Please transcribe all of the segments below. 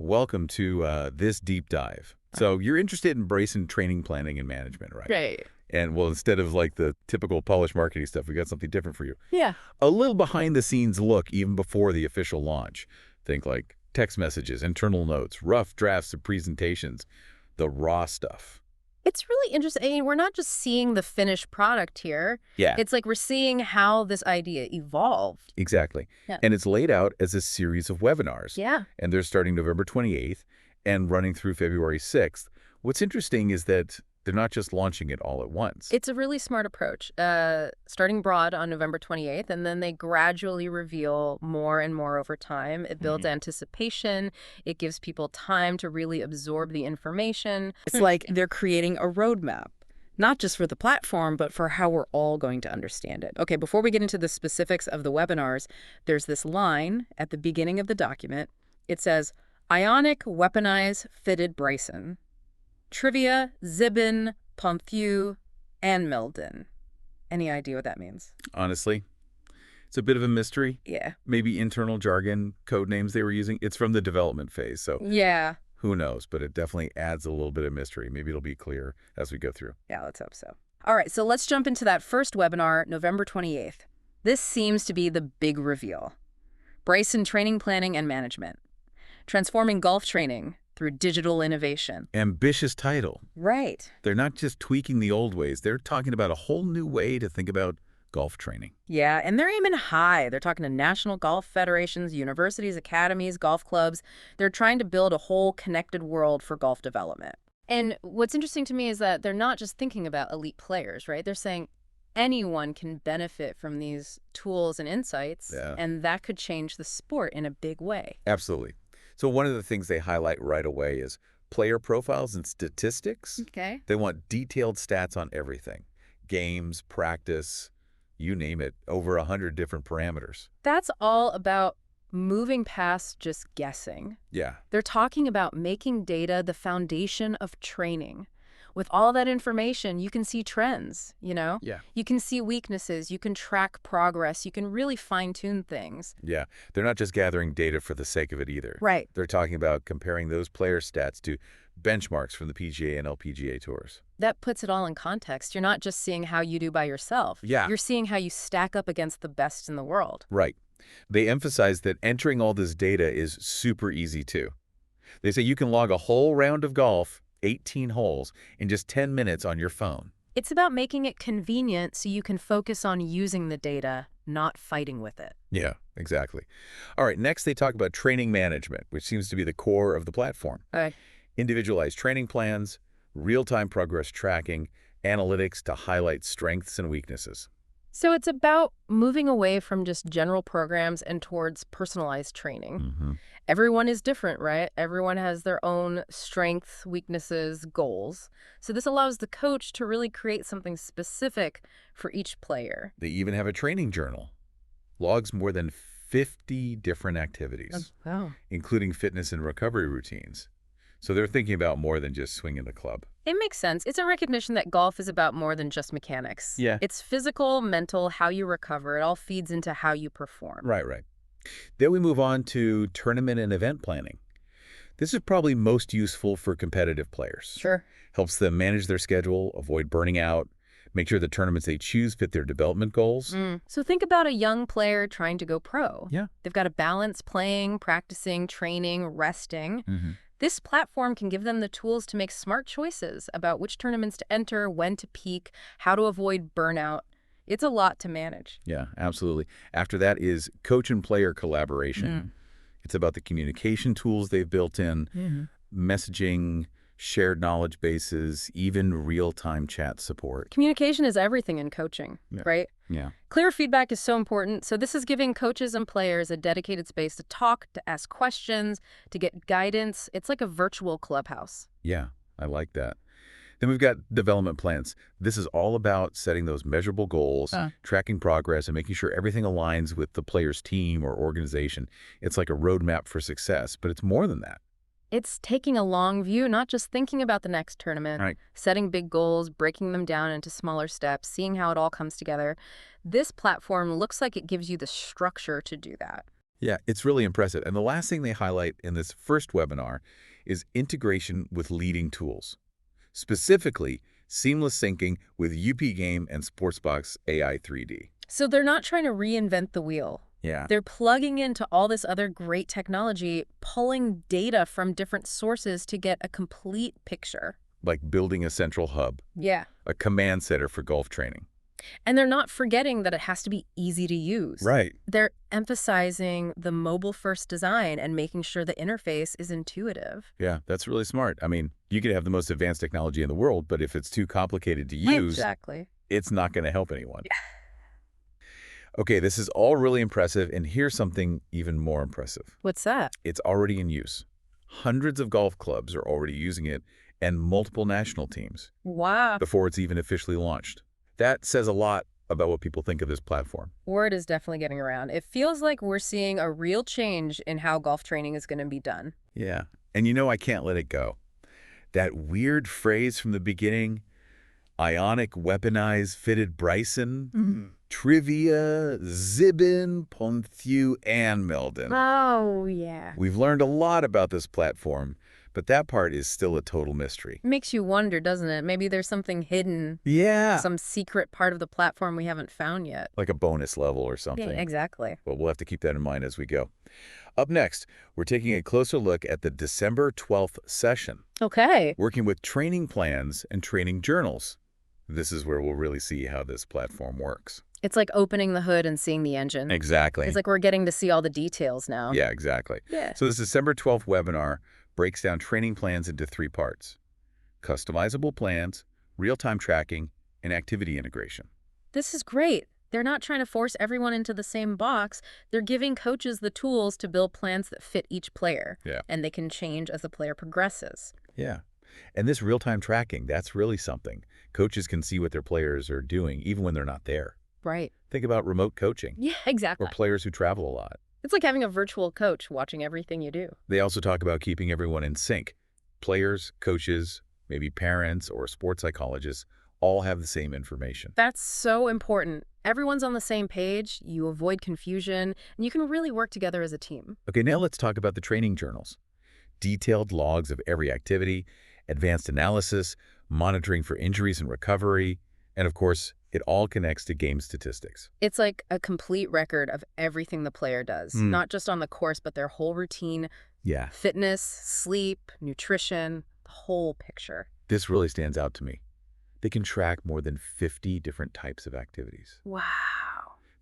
welcome to this deep dive. So you're interested in Bryson training, planning, and management, right? Right. And well, instead of like the typical polished marketing stuff, we got something different for you. Yeah. A little behind the scenes look even before the official launch. Think like text messages, internal notes, rough drafts of presentations, the raw stuff. It's really interesting. I mean, we're not just seeing the finished product here. Yeah, It's like we're seeing how this idea evolved. exactly. Yeah. And it's laid out as a series of webinars. Yeah. And they're starting November 28th and running through February 6th. What's interesting is that they're not just launching it all at once. It's a really smart approach, starting broad on November 28th, and then they gradually reveal more and more over time. It builds anticipation. It gives people time to really absorb the information. It's like they're creating a roadmap, not just for the platform, but for how we're all going to understand it. Okay, before we get into the specifics of the webinars, there's this line at the beginning of the document. It says, Ionic Weaponize Fitted Bryson. Trivia, Zibin, Ponthieu, and Milden. Any idea what that means? Honestly, it's a bit of a mystery. Yeah. Maybe internal jargon, code names they were using. It's from the development phase, so Yeah. who knows? But it definitely adds a little bit of mystery. Maybe it'll be clear as we go through. Yeah, let's hope so. All right, so let's jump into that first webinar, November 28th. This seems to be the big reveal. Bryson Training, Planning, and Management. Transforming golf training through digital innovation. Ambitious title. Right. They're not just tweaking the old ways. They're talking about a whole new way to think about golf training. Yeah, and they're aiming high. They're talking to national golf federations, universities, academies, golf clubs. They're trying to build a whole connected world for golf development. And what's interesting to me is that they're not just thinking about elite players, right? They're saying anyone can benefit from these tools and insights, and that could change the sport in a big way. Absolutely. So one of the things they highlight right away is player profiles and statistics. Okay. They want detailed stats on everything. Games, practice, you name it, over 100 different parameters. That's all about moving past just guessing. Yeah. They're talking about making data the foundation of training. With all that information, you can see trends, you know? Yeah. You can see weaknesses, you can track progress, you can really fine-tune things. Yeah. They're not just gathering data for the sake of it either. Right. They're talking about comparing those player stats to benchmarks from the PGA and LPGA tours. That puts it all in context. You're not just seeing how you do by yourself. Yeah. You're seeing how you stack up against the best in the world. Right. They emphasize that entering all this data is super easy too. They say you can log a whole round of golf, 18 holes, in just 10 minutes on your phone. It's about making it convenient so you can focus on using the data, not fighting with it. Yeah, exactly. All right, next they talk about training management, which seems to be the core of the platform. Okay. Individualized training plans, real-time progress tracking, analytics to highlight strengths and weaknesses. So it's about moving away from just general programs and towards personalized training. Everyone is different, right? Everyone has their own strengths, weaknesses, goals. So this allows the coach to really create something specific for each player. They even have a training journal. Logs more than 50 different activities, Wow. including fitness and recovery routines. So they're thinking about more than just swinging the club. It makes sense. It's a recognition that golf is about more than just mechanics. Yeah. It's physical, mental, how you recover. It all feeds into how you perform. Right, right. Then we move on to tournament and event planning. This is probably most useful for competitive players. Sure. Helps them manage their schedule, avoid burning out, make sure the tournaments they choose fit their development goals. So think about a young player trying to go pro. Yeah. They've got to balance playing, practicing, training, resting. This platform can give them the tools to make smart choices about which tournaments to enter, when to peak, how to avoid burnout. It's a lot to manage. Yeah, absolutely. After that is coach and player collaboration. It's about the communication tools they've built in, messaging, shared knowledge bases, even real-time chat support. Communication is everything in coaching, right? Yeah. Clear feedback is so important. So this is giving coaches and players a dedicated space to talk, to ask questions, to get guidance. It's like a virtual clubhouse. Yeah, I like that. Then we've got development plans. This is all about setting those measurable goals, tracking progress, and making sure everything aligns with the player's team or organization. It's like a roadmap for success, but it's more than that. It's taking a long view, not just thinking about the next tournament, Right. setting big goals, breaking them down into smaller steps, seeing how it all comes together. This platform looks like it gives you the structure to do that. Yeah, it's really impressive. And the last thing they highlight in this first webinar is integration with leading tools. Specifically, seamless syncing with UP Game and Sportsbox AI 3D. So they're not trying to reinvent the wheel. Yeah. They're plugging into all this other great technology, pulling data from different sources to get a complete picture. Like building a central hub, Yeah. a command center for golf training. And they're not forgetting that it has to be easy to use. Right. They're emphasizing the mobile-first design and making sure the interface is intuitive. Yeah, that's really smart. I mean, you could have the most advanced technology in the world, but if it's too complicated to use, Exactly. it's not going to help anyone. Okay, this is all really impressive, and here's something even more impressive. What's that? It's already in use. Hundreds of golf clubs are already using it, and multiple national teams, Wow. before it's even officially launched. That says a lot about what people think of this platform. Word is definitely getting around. It feels like we're seeing a real change in how golf training is going to be done. Yeah, and you know I can't let it go. That weird phrase from the beginning, ionic weaponized fitted Bryson, trivia, Zibin, Ponthieu, and Meldon. Oh, yeah. We've learned a lot about this platform, but that part is still a total mystery. Makes you wonder, doesn't it? Maybe there's something hidden, Yeah. some secret part of the platform we haven't found yet. Like a bonus level or something. Yeah, exactly. Well, we'll have to keep that in mind as we go. Up next, we're taking a closer look at the December 12th session, Okay. working with training plans and training journals. This is where we'll really see how this platform works. It's like opening the hood and seeing the engine. Exactly. It's like we're getting to see all the details now. Yeah, exactly. Yeah. So this December 12th webinar breaks down training plans into 3 parts: customizable plans, real-time tracking, and activity integration. This is great. They're not trying to force everyone into the same box. They're giving coaches the tools to build plans that fit each player. Yeah. And they can change as the player progresses. Yeah. And this real-time tracking, that's really something. Coaches can see what their players are doing even when they're not there. Right. Think about remote coaching Yeah, exactly. or players who travel a lot. It's like having a virtual coach watching everything you do. They also talk about keeping everyone in sync. Players, coaches, maybe parents or sports psychologists all have the same information. That's so important. Everyone's on the same page, you avoid confusion, and you can really work together as a team. Okay, now let's talk about the training journals. Detailed logs of every activity, advanced analysis, monitoring for injuries and recovery, and of course, it all connects to game statistics. It's like a complete record of everything the player does, not just on the course, but their whole routine, Yeah, fitness, sleep, nutrition, the whole picture. this really stands out to me. They can track more than 50 different types of activities. Wow.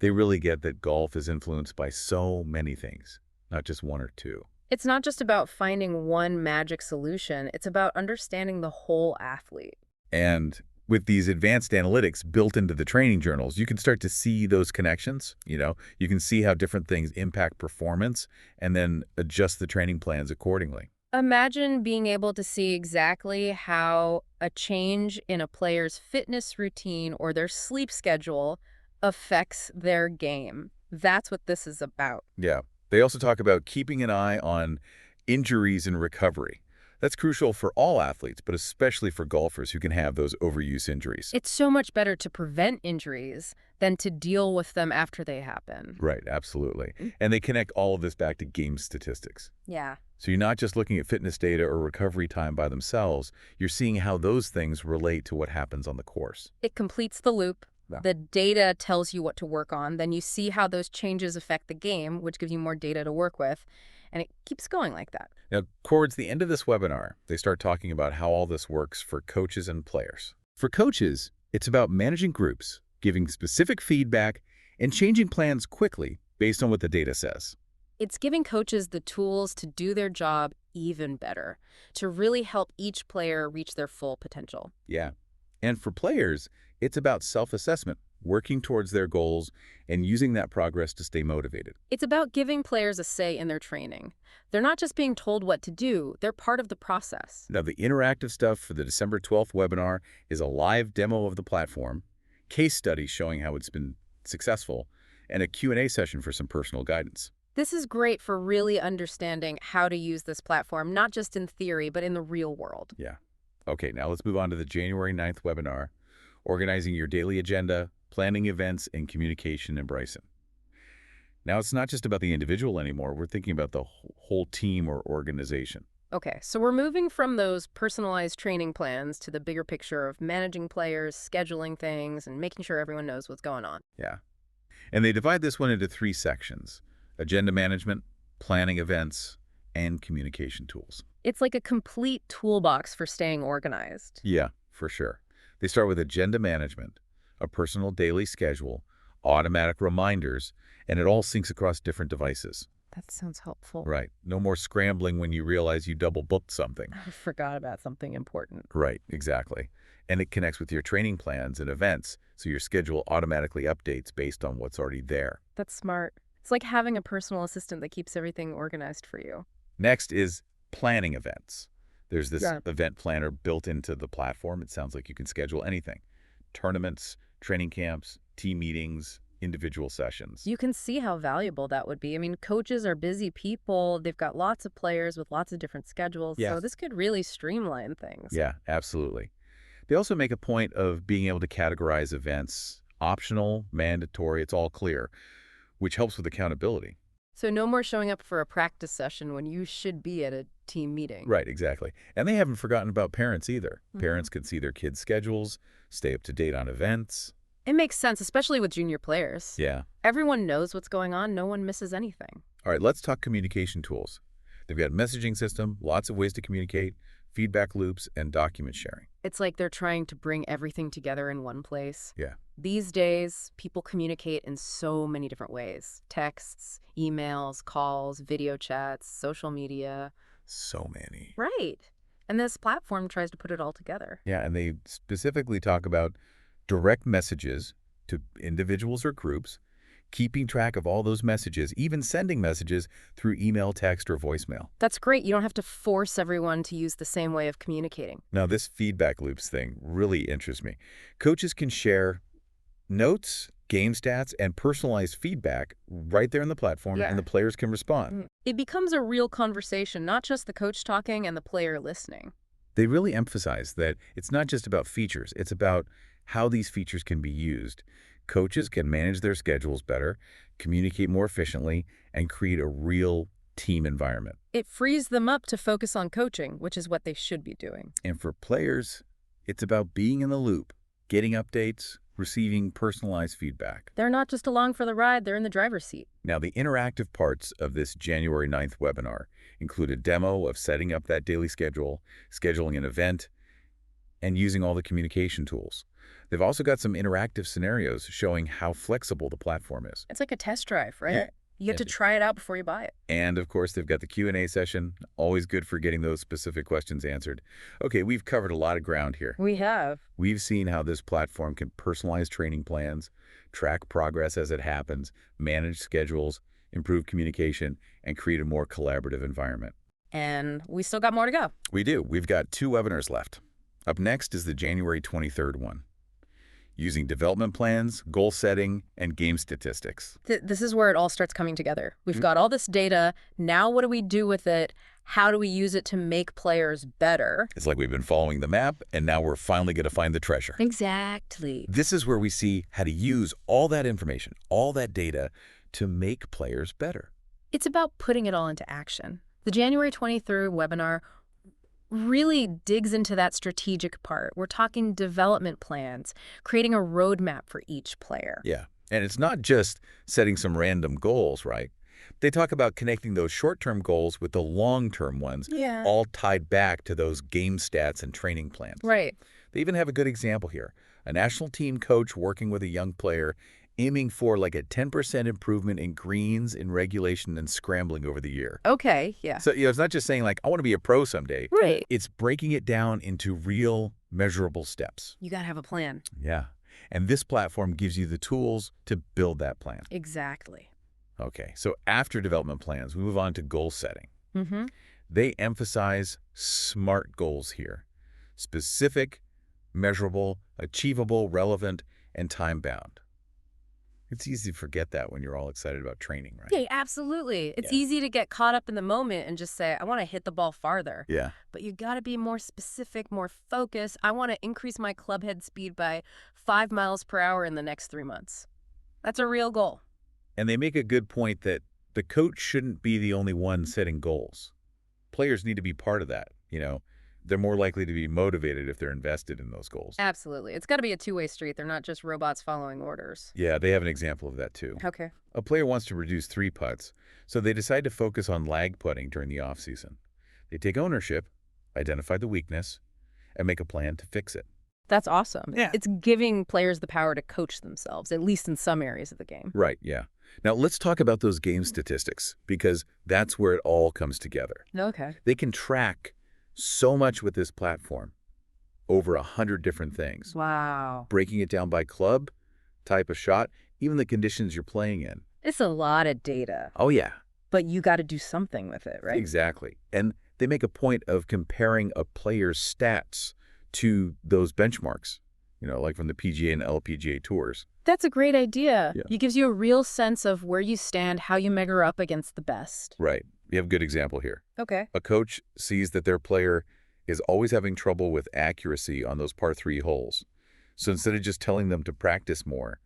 They really get that golf is influenced by so many things, not just 1 or 2. It's not just about finding one magic solution, it's about understanding the whole athlete. And with these advanced analytics built into the training journals, you can start to see those connections. You can see how different things impact performance and then adjust the training plans accordingly. Imagine being able to see exactly how a change in a player's fitness routine or their sleep schedule affects their game. That's what this is about. Yeah. They also talk about keeping an eye on injuries and recovery. That's crucial for all athletes, but especially for golfers who can have those overuse injuries. It's so much better to prevent injuries than to deal with them after they happen. Right, absolutely. And they connect all of this back to game statistics. Yeah. So you're not just looking at fitness data or recovery time by themselves, you're seeing how those things relate to what happens on the course. It completes the loop. Yeah. The data tells you what to work on. Then you see how those changes affect the game, which gives you more data to work with. And it keeps going like that. Now, towards the end of this webinar, they start talking about how all this works for coaches and players. For coaches, it's about managing groups, giving specific feedback, and changing plans quickly based on what the data says. It's giving coaches the tools to do their job even better, to really help each player reach their full potential. Yeah. And for players, it's about self-assessment, working towards their goals, and using that progress to stay motivated. It's about giving players a say in their training. They're not just being told what to do, they're part of the process. Now, the interactive stuff for the December 12th webinar is a live demo of the platform, case studies showing how it's been successful, and a Q&A session for some personal guidance. This is great for really understanding how to use this platform, not just in theory, but in the real world. Yeah. Okay, now let's move on to the January 9th webinar, Organizing Your Daily Agenda, Planning Events, and Communication in Bryson. Now, it's not just about the individual anymore. We're thinking about the whole team or organization. Okay, so we're moving from those personalized training plans to the bigger picture of managing players, scheduling things, and making sure everyone knows what's going on. Yeah. And they divide this one into 3 sections: agenda management, planning events, and communication tools. It's like a complete toolbox for staying organized. Yeah, for sure. They start with agenda management, a personal daily schedule, automatic reminders, and it all syncs across different devices. That sounds helpful. Right. No more scrambling when you realize you double booked something. I forgot about something important. Right, exactly. And it connects with your training plans and events, so your schedule automatically updates based on what's already there. That's smart. It's like having a personal assistant that keeps everything organized for you. Next is planning events. There's this Yeah. event planner built into the platform. It sounds like you can schedule anything: tournaments, training camps, team meetings, individual sessions. You can see how valuable that would be. I mean, coaches are busy people. They've got lots of players with lots of different schedules. Yeah. So this could really streamline things. Yeah, absolutely. They also make a point of being able to categorize events: optional, mandatory, it's all clear, which helps with accountability. So no more showing up for a practice session when you should be at a team meeting. Right, exactly. And they haven't forgotten about parents either. Parents can see their kids' schedules, stay up to date on events. It makes sense, especially with junior players. Yeah. Everyone knows what's going on. No one misses anything. All right, let's talk communication tools. They've got a messaging system, lots of ways to communicate, feedback loops, and document sharing. It's like they're trying to bring everything together in one place. Yeah. These days, people communicate in so many different ways. Texts, emails, calls, video chats, social media. So many. Right. And this platform tries to put it all together. Yeah, and they specifically talk about direct messages to individuals or groups, keeping track of all those messages, even sending messages through email, text, or voicemail. That's great. You don't have to force everyone to use the same way of communicating. Now, this feedback loops thing really interests me. Coaches can share notes, game stats, and personalized feedback right there in the platform, Yeah. and the players can respond. It becomes a real conversation, not just the coach talking and the player listening. They really emphasize that it's not just about features, it's about how these features can be used. Coaches can manage their schedules better, communicate more efficiently, and create a real team environment. It frees them up to focus on coaching, which is what they should be doing. And for players, it's about being in the loop, getting updates, receiving personalized feedback. They're not just along for the ride, they're in the driver's seat. Now, the interactive parts of this January 9th webinar include a demo of setting up that daily schedule, scheduling an event, and using all the communication tools. They've also got some interactive scenarios showing how flexible the platform is. It's like a test drive, right? Yeah. You get to try it out before you buy it. And, of course, they've got the Q&A session, always good for getting those specific questions answered. Okay, we've covered a lot of ground here. We have. We've seen how this platform can personalize training plans, track progress as it happens, manage schedules, improve communication, and create a more collaborative environment. And we still got more to go. We do. We've got 2 webinars left. Up next is the January 23rd one, using development plans, goal setting, and game statistics. This is where it all starts coming together. We've got all this data. Now what do we do with it? How do we use it to make players better? It's like we've been following the map, and now we're finally going to find the treasure. Exactly. This is where we see how to use all that information, all that data, to make players better. It's about putting it all into action. The January 23rd webinar really digs into that strategic part. We're talking development plans, creating a roadmap for each player. Yeah, and it's not just setting some random goals, right? They talk about connecting those short-term goals with the long-term ones, all tied back to those game stats and training plans. Right. They even have a good example here. A national team coach working with a young player aiming for like a 10% improvement in greens, in regulation, and scrambling over the year. Okay, yeah. So, it's not just saying like, I want to be a pro someday. Right. It's breaking it down into real, measurable steps. You got to have a plan. Yeah. And this platform gives you the tools to build that plan. Exactly. Okay, so after development plans, we move on to goal setting. Mm-hmm. They emphasize SMART goals here: specific, measurable, achievable, relevant, and time-bound. It's easy to forget that when you're all excited about training, right? Yeah, absolutely. It's Yeah. easy to get caught up in the moment and just say, I want to hit the ball farther. Yeah. But you got to be more specific, more focused. I want to increase my club head speed by 5 miles per hour in the next 3 months. That's a real goal. And they make a good point that the coach shouldn't be the only one setting goals. Players need to be part of that, you know. They're more likely to be motivated if they're invested in those goals. Absolutely. It's got to be a two-way street. They're not just robots following orders. Yeah, they have an example of that too. Okay. A player wants to reduce 3 putts, so they decide to focus on lag putting during the off-season. They take ownership, identify the weakness, and make a plan to fix it. That's awesome. Yeah. It's giving players the power to coach themselves, at least in some areas of the game. Right, yeah. Now let's talk about those game statistics, because that's where it all comes together. Okay. They can track so much with this platform, over 100 different things. Wow. Breaking it down by club, type of shot, even the conditions you're playing in. It's a lot of data, Oh, yeah, but you got to do something with it, right? exactly. And they make a point of comparing a player's stats to those benchmarks, you know, like from the PGA and LPGA Tours. That's a great idea. Yeah. It gives you a real sense of where you stand, how you measure up against the best. Right. You have a good example here. Okay. A coach sees that their player is always having trouble with accuracy on those par 3 holes. So instead of just telling them to practice more,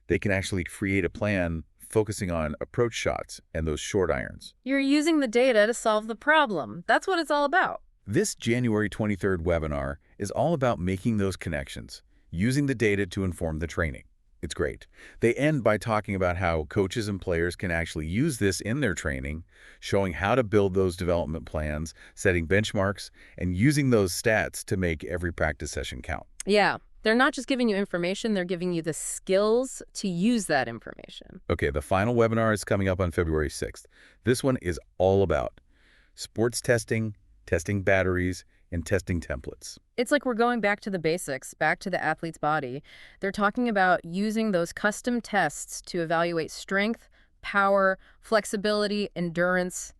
they can actually create a plan focusing on approach shots and those short irons. You're using the data to solve the problem. That's what it's all about. This January 23rd webinar is all about making those connections, using the data to inform the training. It's great. They end by talking about how coaches and players can actually use this in their training, showing how to build those development plans, setting benchmarks, and using those stats to make every practice session count. Yeah. They're not just giving you information, they're giving you the skills to use that information. Okay, the final webinar is coming up on February 6th. This one is all about sports testing, testing batteries, and testing templates. It's like we're going back to the basics, back to the athlete's body. They're talking about using those custom tests to evaluate strength, power, flexibility, endurance,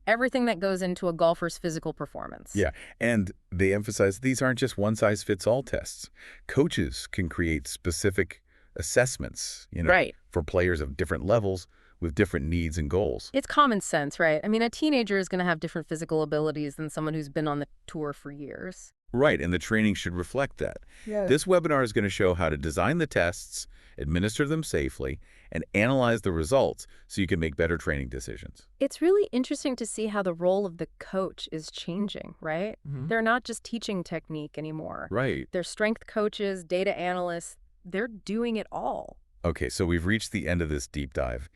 everything that goes into a golfer's physical performance. Yeah, and they emphasize these aren't just one-size-fits-all tests. Coaches can create specific assessments, you know, Right. for players of different levels with different needs and goals. It's common sense, right? I mean, a teenager is going to have different physical abilities than someone who's been on the tour for years. Right, and the training should reflect that. Yeah. This webinar is going to show how to design the tests, administer them safely, and analyze the results so you can make better training decisions. It's really interesting to see how the role of the coach is changing, right? They're not just teaching technique anymore. Right. They're strength coaches, data analysts. They're doing it all. Okay, so we've reached the end of this deep dive.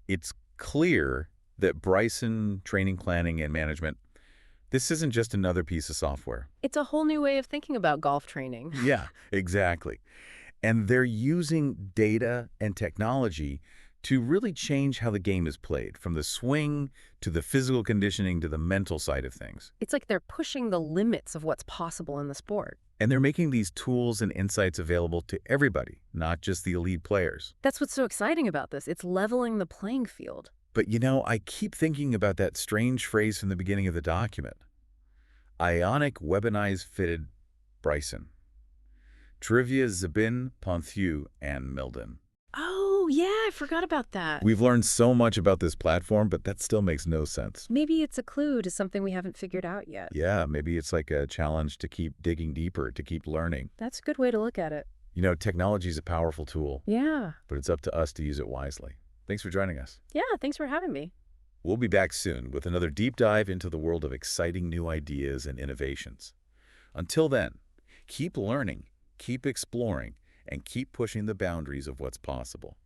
It's clear that Bryson Training Planning and Management, this isn't just another piece of software. It's a whole new way of thinking about golf training. Yeah, exactly. And they're using data and technology to really change how the game is played, from the swing to the physical conditioning to the mental side of things. It's like they're pushing the limits of what's possible in the sport. And they're making these tools and insights available to everybody, not just the elite players. That's what's so exciting about this. It's leveling the playing field. But you know, I keep thinking about that strange phrase from the beginning of the document. Ionic Webinized Fitted Bryson. Trivia Zabin, Ponthieu, and Milden. Oh, yeah, I forgot about that. We've learned so much about this platform, but that still makes no sense. Maybe it's a clue to something we haven't figured out yet. Yeah, maybe it's like a challenge to keep digging deeper, to keep learning. That's a good way to look at it. You know, technology is a powerful tool, Yeah. but it's up to us to use it wisely. Thanks for joining us. Yeah, thanks for having me. We'll be back soon with another deep dive into the world of exciting new ideas and innovations. Until then, keep learning, keep exploring, and keep pushing the boundaries of what's possible.